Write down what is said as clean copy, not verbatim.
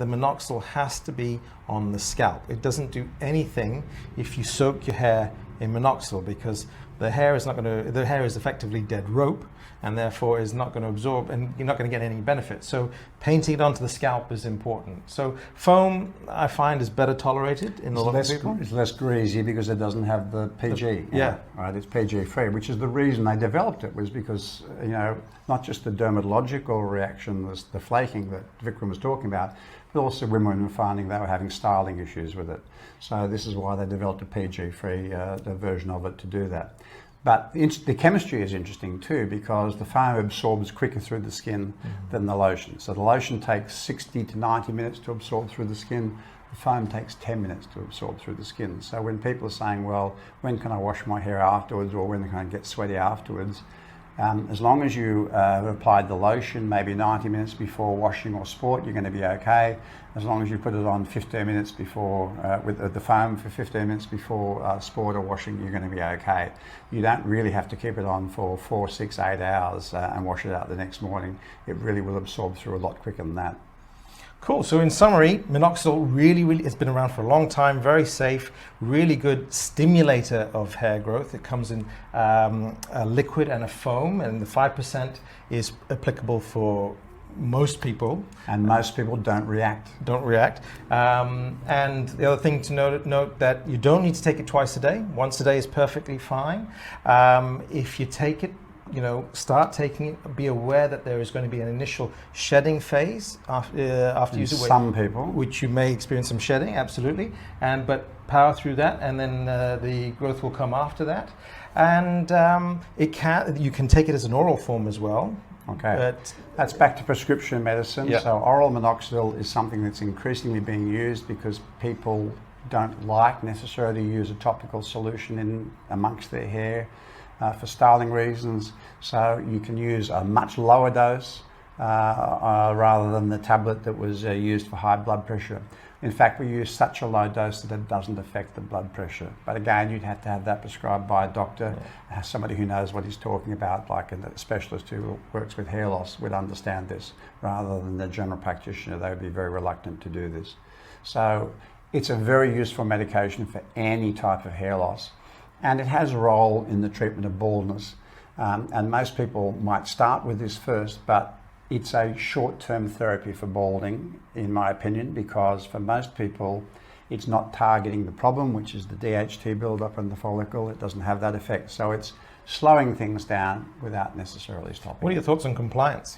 the minoxidil has to be on the scalp. It doesn't do anything if you soak your hair in minoxidil, because the hair is effectively dead rope, and therefore is not going to absorb, and you're not going to get any benefit. So painting it onto the scalp is important. So foam, I find, is better tolerated in a lot of people. It's less greasy because it doesn't have the PG. Right, it's PG free, which is the reason they developed it, was because, you know, not just the dermatological reaction, the flaking that Vikram was talking about, but also women were finding they were having styling issues with it. So this is why they developed a PG free version of it to do that. But the chemistry is interesting too, because the foam absorbs quicker through the skin than the lotion. So the lotion takes 60 to 90 minutes to absorb through the skin. The foam takes 10 minutes to absorb through the skin. So when people are saying, well, when can I wash my hair afterwards, or when can I get sweaty afterwards? As long as you have applied the lotion maybe 90 minutes before washing or sport, you're going to be okay. As long as you put it on 15 minutes before, with the foam for 15 minutes before sport or washing, you're going to be okay. You don't really have to keep it on for 4, 6, 8 hours and wash it out the next morning. It really will absorb through a lot quicker than that. Cool. So in summary, minoxidil really, it's been around for a long time, very safe, really good stimulator of hair growth. It comes in a liquid and a foam, and the 5% is applicable for most people. And most people don't react. And the other thing to note that you don't need to take it twice a day. Once a day is perfectly fine. If you take it, you know, start taking it, be aware that there is going to be an initial shedding phase after using it. Some people. Which you may experience some shedding, absolutely. But power through that, and then the growth will come after that. And you can take it as an oral form as well. Okay, that's back to prescription medicine. Yeah. So oral minoxidil is something that's increasingly being used because people don't like necessarily use a topical solution in amongst their hair. For styling reasons, so you can use a much lower dose rather than the tablet that was used for high blood pressure. In fact, we use such a low dose that it doesn't affect the blood pressure. But again, you'd have to have that prescribed by a doctor, somebody who knows what he's talking about, like a specialist who works with hair loss would understand this, rather than the general practitioner. They would be very reluctant to do this. So it's a very useful medication for any type of hair loss. And it has a role in the treatment of baldness. And most people might start with this first, but it's a short-term therapy for balding, in my opinion, because for most people, it's not targeting the problem, which is the DHT buildup in the follicle. It doesn't have that effect. So it's slowing things down without necessarily stopping. What are your thoughts on compliance?